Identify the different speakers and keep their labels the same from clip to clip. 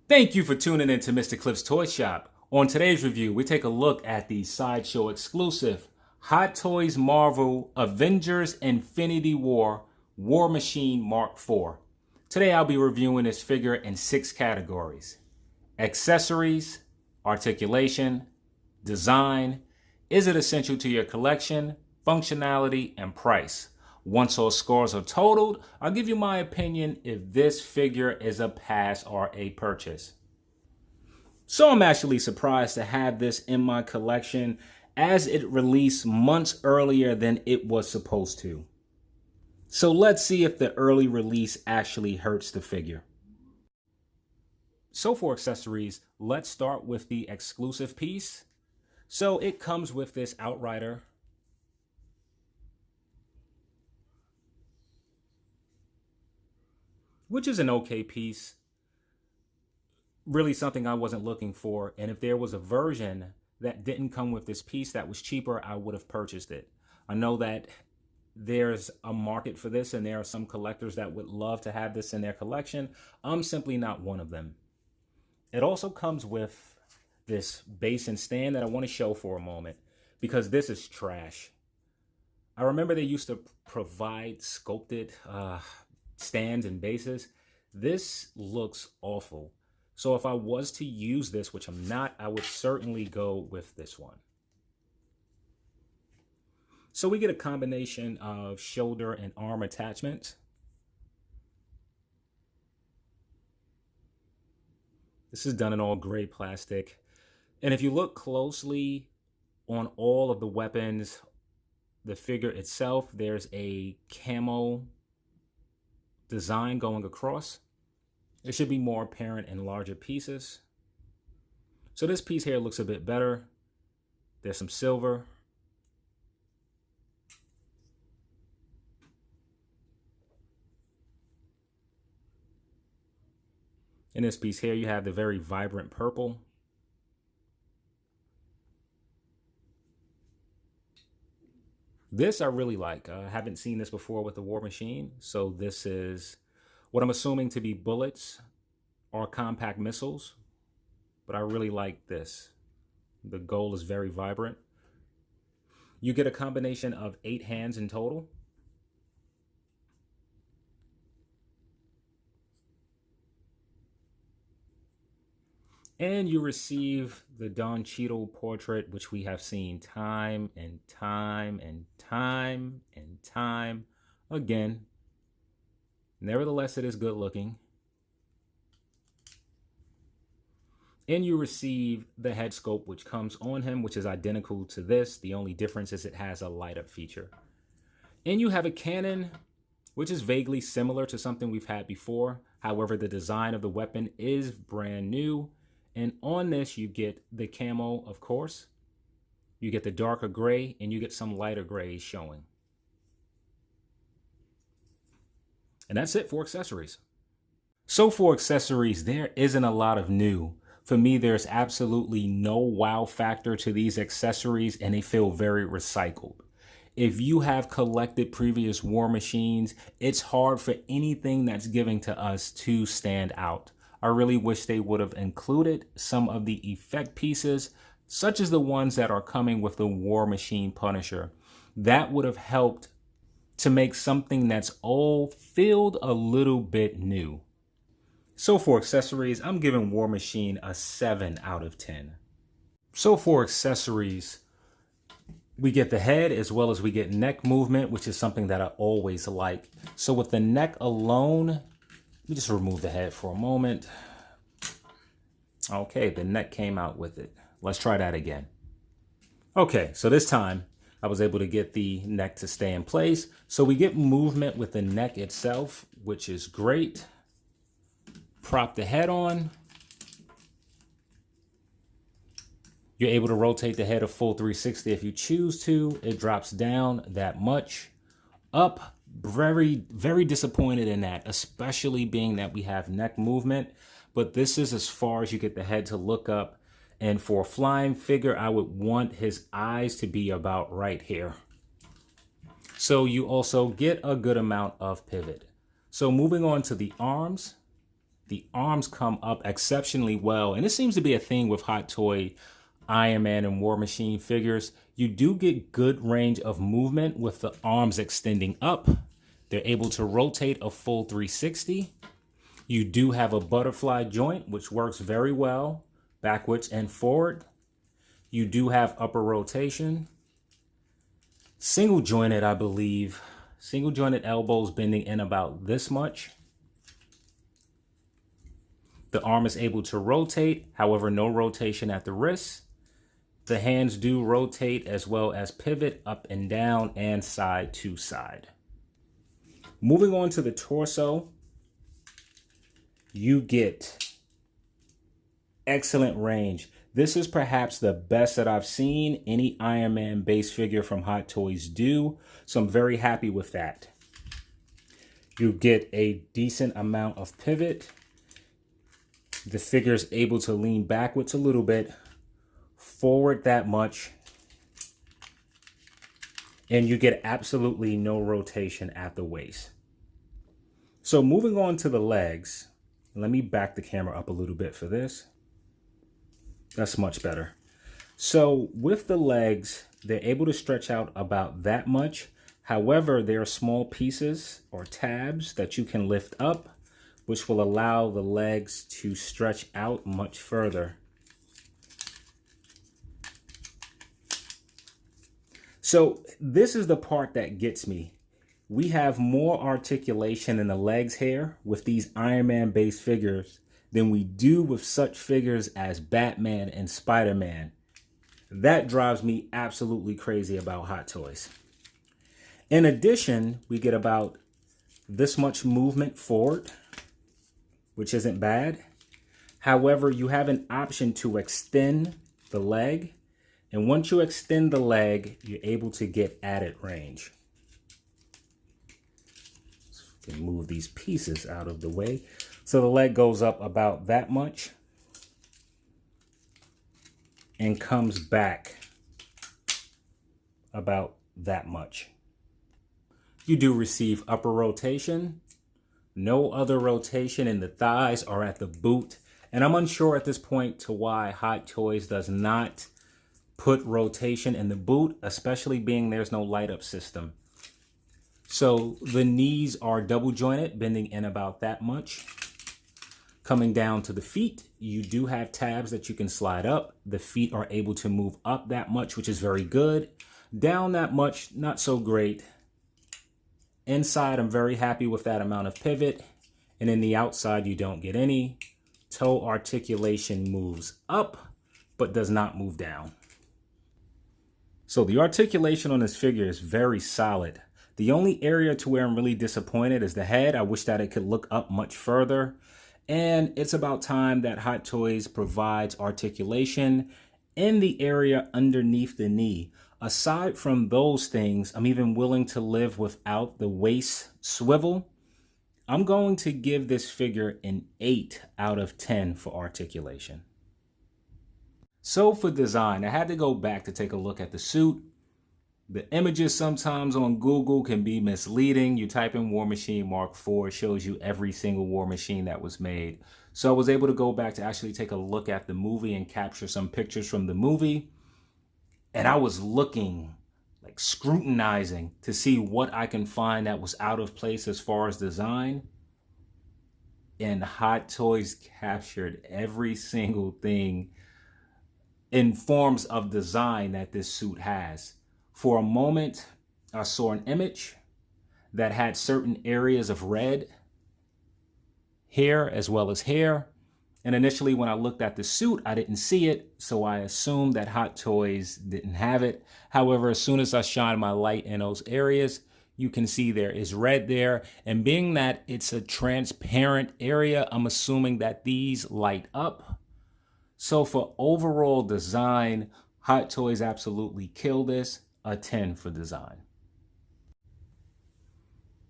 Speaker 1: Thank you for tuning in to Mr. Cliff's Toy Shop. On today's review, we take a look at the Sideshow exclusive Hot Toys Marvel Avengers Infinity War Machine Mark IV. Today I'll be reviewing this figure in 6 categories: accessories, articulation, design, is it essential to your collection, functionality, and price. Once all scores are totaled, I'll give you my opinion if this figure is a pass or a purchase. So I'm actually surprised to have this in my collection as it released months earlier than it was supposed to. So let's see if the early release actually hurts the figure. So for accessories, let's start with the exclusive piece. So it comes with this Outrider, which is an okay piece. Really something I wasn't looking for. And if there was a version that didn't come with this piece that was cheaper, I would have purchased it. I know that there's a market for this and there are some collectors that would love to have this in their collection. I'm simply not one of them. It also comes with this base and stand that I want to show for a moment because this is trash. I remember they used to provide sculpted stands and bases. This looks awful. So if I was to use this, which I'm not, I would certainly go with this one. So we get a combination of shoulder and arm attachments. This is done in all gray plastic. And if you look closely on all of the weapons, the figure itself, there's a camo design going across. It should be more apparent in larger pieces. So this piece here looks a bit better. There's some silver. In this piece here, you have the very vibrant purple. This I really like. I haven't seen this before with the War Machine. So this is what I'm assuming to be bullets or compact missiles. But I really like this. The gold is very vibrant. You get a combination of 8 hands in total. And you receive the Don Cheadle portrait, which we have seen time and time and time and time again. Nevertheless, it is good looking. And you receive the head sculpt, which comes on him, which is identical to this. The only difference is it has a light up feature. And you have a cannon, which is vaguely similar to something we've had before. However, the design of the weapon is brand new. And on this, you get the camo, of course. You get the darker gray, and you get some lighter grays showing. And that's it for accessories. So for accessories, there isn't a lot of new. For me, there's absolutely no wow factor to these accessories, and they feel very recycled. If you have collected previous War Machines, it's hard for anything that's giving to us to stand out. I really wish they would have included some of the effect pieces, such as the ones that are coming with the War Machine Punisher. That would have helped to make something that's old feel a little bit new. So for accessories, I'm giving War Machine a 7 out of 10. So for accessories, we get the head as well as we get neck movement, which is something that I always like. So with the neck alone, let me just remove the head for a moment. Okay, the neck came out with it. Let's try that again. Okay, so this time I was able to get the neck to stay in place. So we get movement with the neck itself, which is great. Prop the head on. You're able to rotate the head a full 360 if you choose to. It drops down that much. Up, very, very disappointed in that, especially being that we have neck movement. But this is as far as you get the head to look up. And for a flying figure, I would want his eyes to be about right here. So you also get a good amount of pivot. So moving on to the arms. The arms come up exceptionally well. And this seems to be a thing with Hot Toy Iron Man and War Machine figures. You do get good range of movement with the arms extending up. They're able to rotate a full 360. You do have a butterfly joint, which works very well, backwards and forward. You do have upper rotation. Single jointed, I believe. Single jointed elbows bending in about this much. The arm is able to rotate, however, no rotation at the wrist. The hands do rotate as well as pivot up and down and side to side. Moving on to the torso, you get excellent range. This is perhaps the best that I've seen any Iron Man base figure from Hot Toys do, so I'm very happy with that. You get a decent amount of pivot. The figure is able to lean backwards a little bit, forward that much, and you get absolutely no rotation at the waist. So moving on to the legs, let me back the camera up a little bit for this. That's much better. So with the legs, they're able to stretch out about that much. However, there are small pieces or tabs that you can lift up, which will allow the legs to stretch out much further. So this is the part that gets me. We have more articulation in the legs here with these Iron Man based figures than we do with such figures as Batman and Spider-Man. That drives me absolutely crazy about Hot Toys. In addition, we get about this much movement forward, which isn't bad. However, you have an option to extend the leg. And once you extend the leg, you're able to get added range. So we can move these pieces out of the way. So the leg goes up about that much and comes back about that much. You do receive upper rotation. No other rotation in the thighs or at the boot. And I'm unsure at this point to why Hot Toys does not put rotation in the boot, especially being there's no light up system. So the knees are double jointed, bending in about that much. Coming down to the feet, you do have tabs that you can slide up. The feet are able to move up that much, which is very good. Down that much, not so great. Inside, I'm very happy with that amount of pivot. And in the outside, you don't get any. Toe articulation moves up, but does not move down. So the articulation on this figure is very solid. The only area to where I'm really disappointed is the head. I wish that it could look up much further. And it's about time that Hot Toys provides articulation in the area underneath the knee. Aside from those things, I'm even willing to live without the waist swivel. I'm going to give this figure an 8 out of 10 for articulation. So for design, I had to go back to take a look at the suit. The images sometimes on Google can be misleading. You type in War Machine Mark IV, it shows you every single War Machine that was made. So I was able to go back to actually take a look at the movie and capture some pictures from the movie. And I was looking, like scrutinizing to see what I can find that was out of place as far as design. And Hot Toys captured every single thing in forms of design that this suit has. For a moment, I saw an image that had certain areas of red here as well as here. And initially when I looked at the suit, I didn't see it. So I assumed that Hot Toys didn't have it. However, as soon as I shine my light in those areas, you can see there is red there. And being that it's a transparent area, I'm assuming that these light up. So for overall design, Hot Toys absolutely killed this. A 10 for design.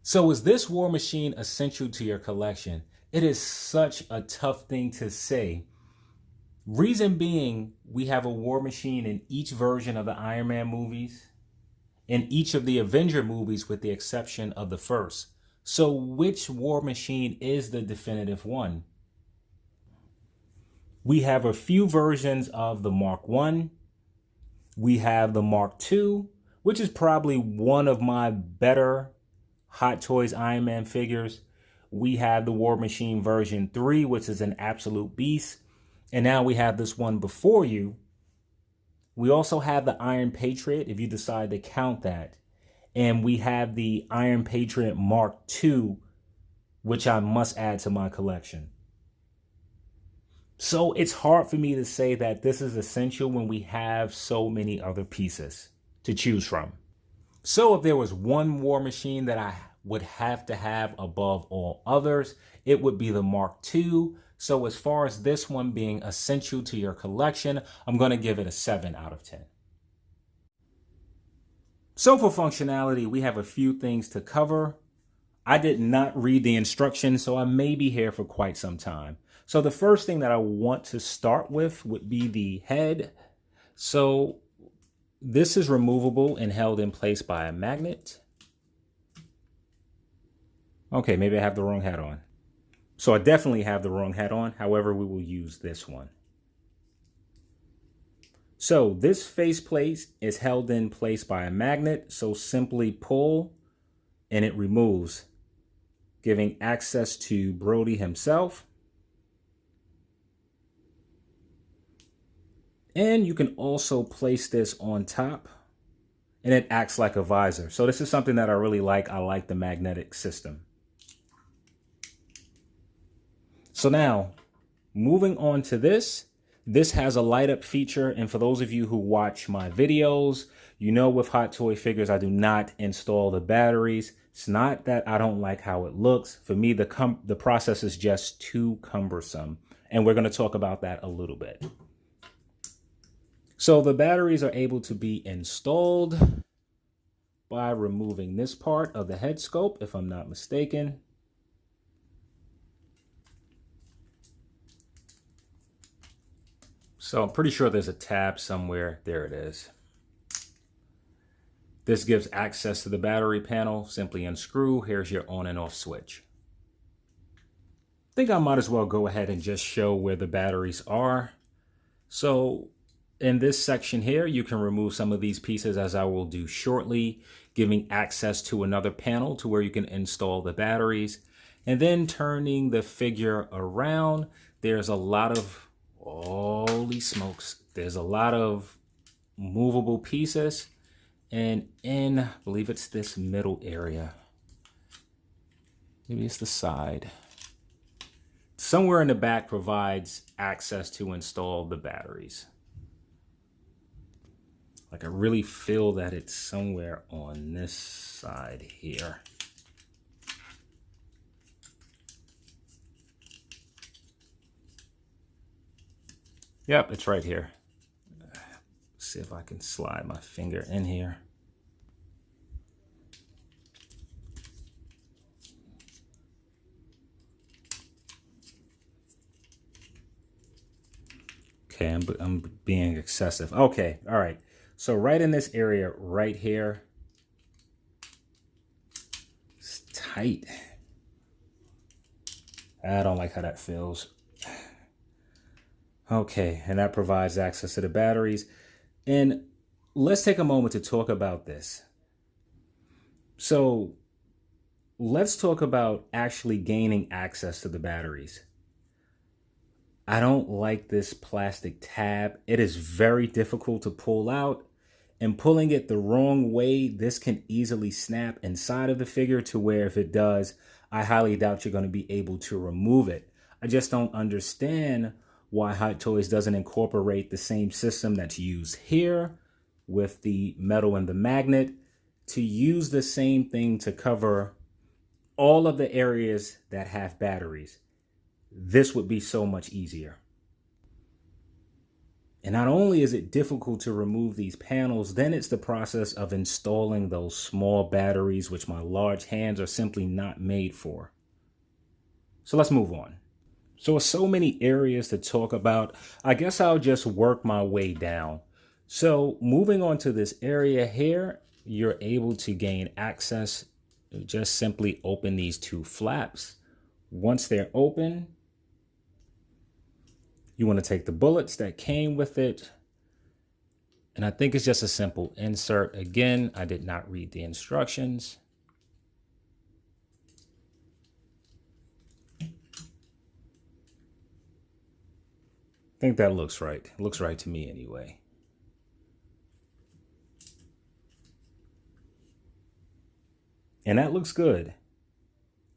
Speaker 1: So is this War Machine essential to your collection? It is such a tough thing to say. Reason being, we have a War Machine in each version of the Iron Man movies, in each of the Avenger movies with the exception of the first. So which War Machine is the definitive one? We have a few versions of the Mark 1. We have the Mark 2, which is probably one of my better Hot Toys Iron Man figures. We have the War Machine version 3, which is an absolute beast. And now we have this one before you. We also have the Iron Patriot, if you decide to count that. And we have the Iron Patriot Mark II, which I must add to my collection. So it's hard for me to say that this is essential when we have so many other pieces to choose from. So if there was one War Machine that I would have to have above all others, it would be the Mark II. So as far as this one being essential to your collection, I'm going to give it a 7 out of 10. So for functionality, we have a few things to cover. I did not read the instructions, so I may be here for quite some time. So the first thing that I want to start with would be the head. So this is removable and held in place by a magnet. Okay, maybe I have the wrong hat on. So I definitely have the wrong hat on. However, we will use this one. So this faceplate is held in place by a magnet. So simply pull and it removes, giving access to Brody himself. And you can also place this on top and it acts like a visor. So this is something that I really like. I like the magnetic system. So now moving on to this has a light up feature. And for those of you who watch my videos, you know, with Hot Toy figures, I do not install the batteries. It's not that I don't like how it looks. For me, the process is just too cumbersome. And we're going to talk about that a little bit. So the batteries are able to be installed by removing this part of the head scope, if I'm not mistaken. So I'm pretty sure there's a tab somewhere. There it is. This gives access to the battery panel. Simply unscrew. Here's your on and off switch. I think I might as well go ahead and just show where the batteries are. So in this section here, you can remove some of these pieces, as I will do shortly, giving access to another panel to where you can install the batteries. And then turning the figure around, there's a lot of, holy smokes, there's a lot of movable pieces. And in, I believe it's this middle area. Maybe it's the side. Somewhere in the back provides access to install the batteries. Like I really feel that it's somewhere on this side here. Yep, it's right here. Let's see if I can slide my finger in here. Okay, I'm being excessive. Okay, all right. So right in this area right here, it's tight. I don't like how that feels. Okay, and that provides access to the batteries. And let's take a moment to talk about this. So let's talk about actually gaining access to the batteries. I don't like this plastic tab. It is very difficult to pull out, and pulling it the wrong way, this can easily snap inside of the figure to where if it does, I highly doubt you're going to be able to remove it. I just don't understand why Hot Toys doesn't incorporate the same system that's used here with the metal and the magnet to use the same thing to cover all of the areas that have batteries. This would be so much easier. And not only is it difficult to remove these panels, then it's the process of installing those small batteries, which my large hands are simply not made for. So let's move on. So with so many areas to talk about, I guess I'll just work my way down. So moving on to this area here, you're able to gain access. Just simply open these two flaps. Once they're open, You want to take the bullets that came with it. And I think it's just a simple insert. Again, I did not read the instructions. I think that looks right. It looks right to me anyway. And that looks good.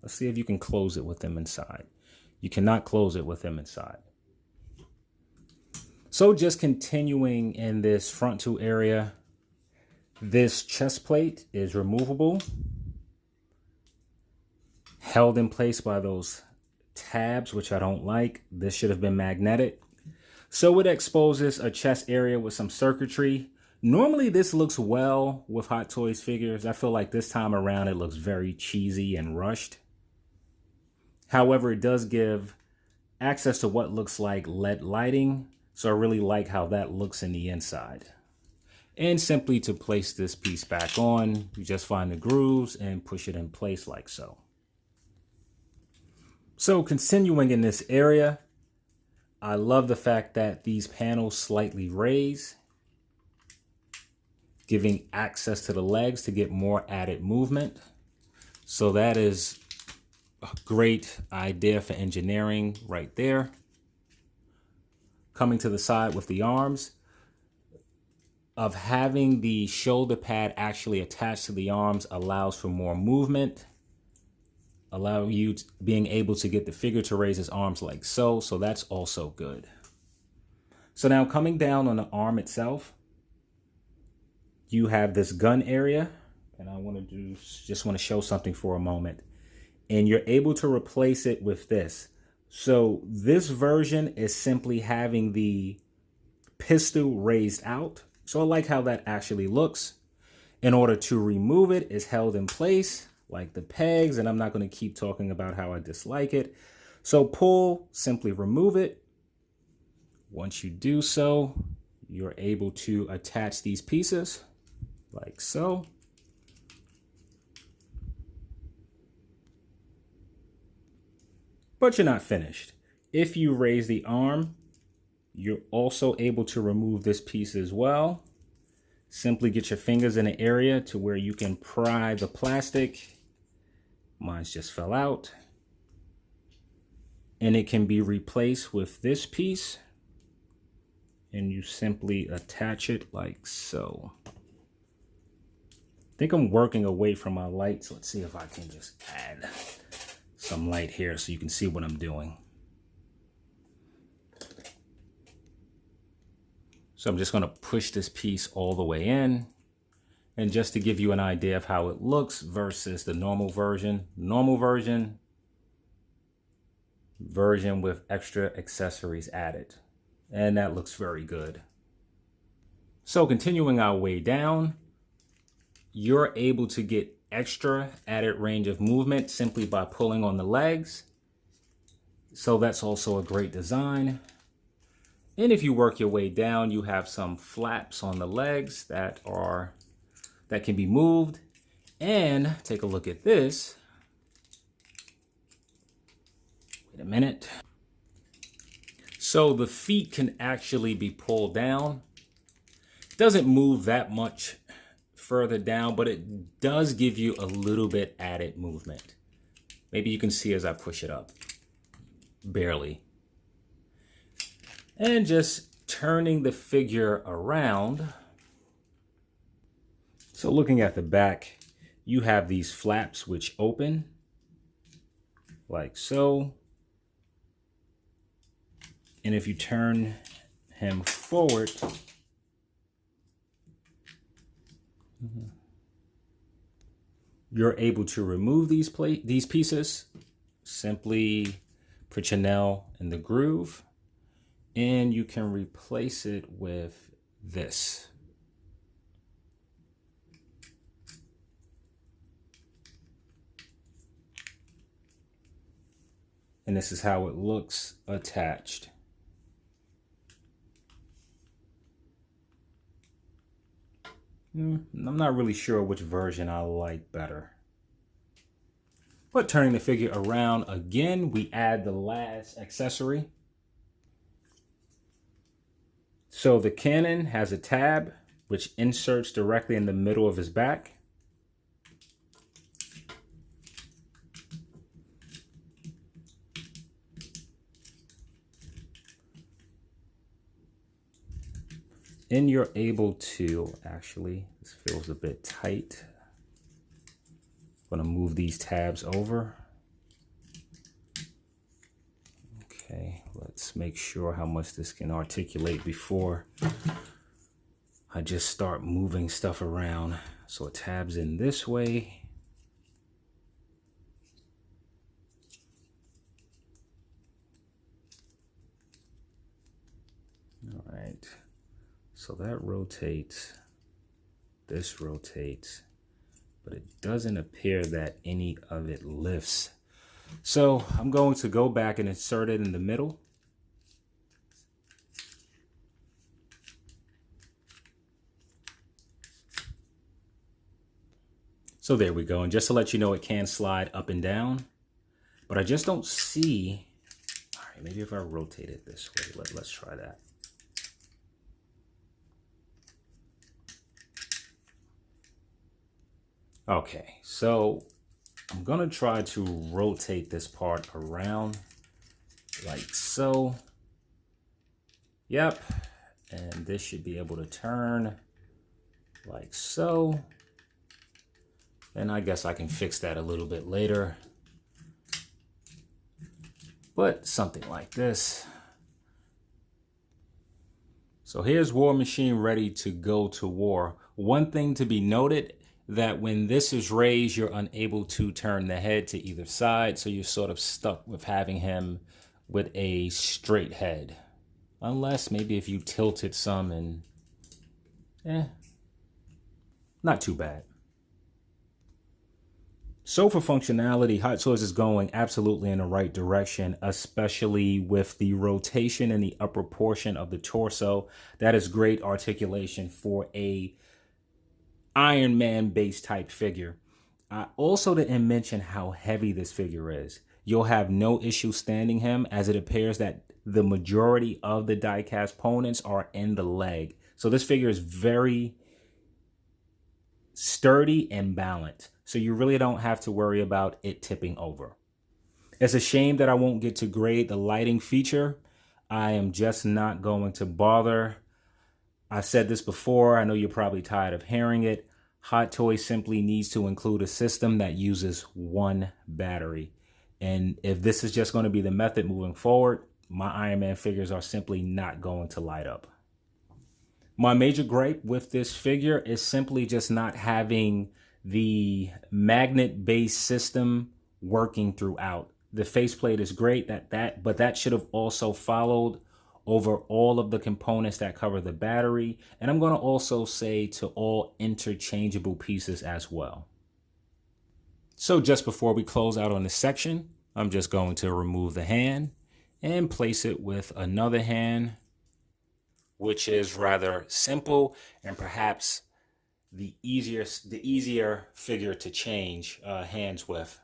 Speaker 1: Let's see if you can close it with them inside. You cannot close it with them inside. So just continuing in this frontal area, this chest plate is removable, held in place by those tabs, which I don't like. This should have been magnetic. So it exposes a chest area with some circuitry. Normally this looks well with Hot Toys figures. I feel like this time around it looks very cheesy and rushed. However, it does give access to what looks like LED lighting. So I really like how that looks in the inside. And simply to place this piece back on, you just find the grooves and push it in place like so. So continuing in this area, I love the fact that these panels slightly raise, giving access to the legs to get more added movement. So that is a great idea for engineering right there. Coming to the side with the arms, of having the shoulder pad actually attached to the arms allows for more movement, allow you being able to get the figure to raise his arms like so. So that's also good. So now coming down on the arm itself, you have this gun area, and I want to just want to show something for a moment, and you're able to replace it with this. So this version is simply having the pistol raised out. So I like how that actually looks. In order to remove it, it's held in place like the pegs, and I'm not going to keep talking about how I dislike it. So pull, simply remove it. Once you do so, you're able to attach these pieces like so. But you're not finished. If you raise the arm, you're also able to remove this piece as well. Simply get your fingers in an area to where you can pry the plastic. Mine's just fell out. And it can be replaced with this piece. And you simply attach it like so. I think I'm working away from my lights. Let's see if I can just add some light here so you can see what I'm doing. So I'm just going to push this piece all the way in. And just to give you an idea of how it looks versus the normal version. Normal version with extra accessories added. And that looks very good. So continuing our way down, you're able to get extra added range of movement simply by pulling on the legs. So that's also a great design. And if you work your way down, you have some flaps on the legs that can be moved. And take a look at this. Wait a minute. So the feet can actually be pulled down. It doesn't move that much further down, but it does give you a little bit added movement. Maybe you can see as I push it up. Barely. And just turning the figure around. So looking at the back, you have these flaps which open like so. And if you turn him forward, you're able to remove these pieces. Simply put your nail in the groove and you can replace it with this. And this is how it looks attached. I'm not really sure which version I like better. But turning the figure around again, we add the last accessory. So the cannon has a tab which inserts directly in the middle of his back. And you're able to, actually, this feels a bit tight. I'm gonna move these tabs over. Okay, let's make sure how much this can articulate before I just start moving stuff around. So it tabs in this way. All right, so that rotates, this rotates, but it doesn't appear that any of it lifts. So I'm going to go back and insert it in the middle. So there we go. And just to let you know, it can slide up and down, but I just don't see. All right, maybe if I rotate it this way, let's try that. Okay, so I'm gonna try to rotate this part around like so. Yep, and this should be able to turn like so. And I guess I can fix that a little bit later. But something like this. So here's War Machine ready to go to war. One thing to be noted, that when this is raised, you're unable to turn the head to either side. So you're sort of stuck with having him with a straight head. Unless maybe if you tilt it some and, not too bad. So for functionality, Hot Toys is going absolutely in the right direction, especially with the rotation in the upper portion of the torso. That is great articulation for a Ironman base type figure. I also didn't mention how heavy this figure is. You'll have no issue standing him, as it appears that the majority of the diecast components are in the leg. So this figure is very sturdy and balanced. So you really don't have to worry about it tipping over. It's a shame that I won't get to grade the lighting feature. I am just not going to bother. I've said this before. I know you're probably tired of hearing it. Hot Toys simply needs to include a system that uses one battery. And if this is just going to be the method moving forward, my Iron Man figures are simply not going to light up. My major gripe with this figure is simply just not having the magnet-based system working throughout. The faceplate is great, but that should have also followed over all of the components that cover the battery. And I'm going to also say to all interchangeable pieces as well. So just before we close out on this section, I'm just going to remove the hand and place it with another hand, which is rather simple and perhaps the easier figure to change hands with.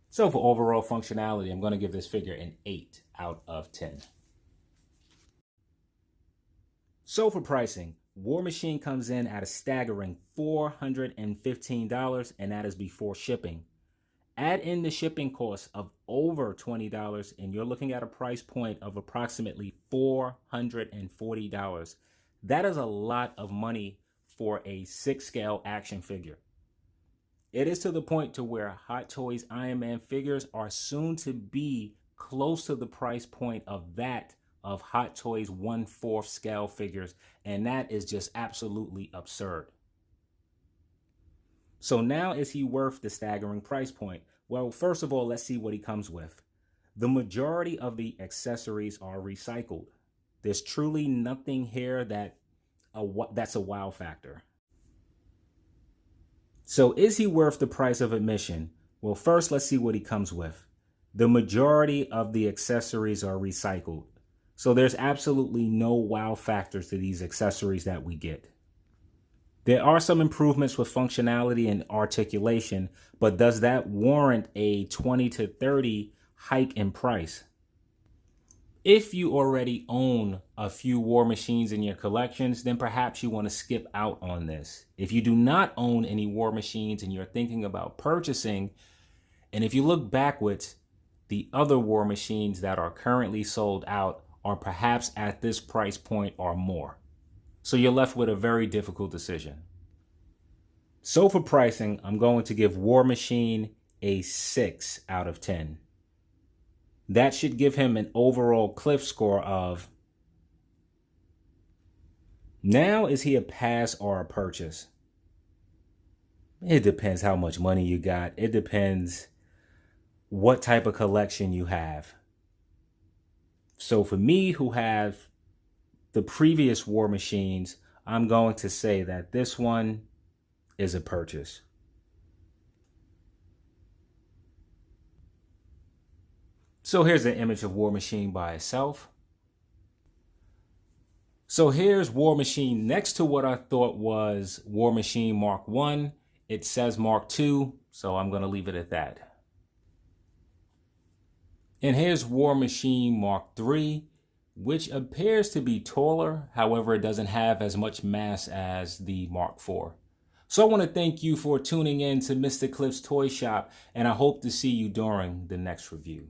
Speaker 1: So for overall functionality, I'm going to give this figure an 8 out of 10. So for pricing, War Machine comes in at a staggering $415, and that is before shipping. Add in the shipping cost of over $20, and you're looking at a price point of approximately $440. That is a lot of money for a 6-scale action figure. It is to the point to where Hot Toys Iron Man figures are soon to be close to the price point of that of Hot Toys 1/4 scale figures, and that is just absolutely absurd. So now, is he worth the staggering price point? Well, first of all, let's see what he comes with. The majority of the accessories are recycled. There's truly nothing here that's a wow factor. So is he worth the price of admission? Well, first, let's see what he comes with. The majority of the accessories are recycled. So there's absolutely no wow factors to these accessories that we get. There are some improvements with functionality and articulation, but does that warrant a 20 to 30 hike in price? If you already own a few war machines in your collections, then perhaps you want to skip out on this. If you do not own any war machines and you're thinking about purchasing, and if you look backwards, the other war machines that are currently sold out are perhaps at this price point or more. So you're left with a very difficult decision. So for pricing, I'm going to give War Machine a 6 out of 10. That should give him an overall cliff score of, now is he a pass or a purchase? It depends how much money you got. It depends what type of collection you have. So for me, who have the previous war machines, I'm going to say that this one is a purchase. So here's an image of War Machine by itself. So here's War Machine next to what I thought was War Machine Mark 1. It says Mark 2, so I'm going to leave it at that. And here's War Machine Mark 3, which appears to be taller. However, it doesn't have as much mass as the Mark 4. So I want to thank you for tuning in to Mr. Cliff's Toy Shop, and I hope to see you during the next review.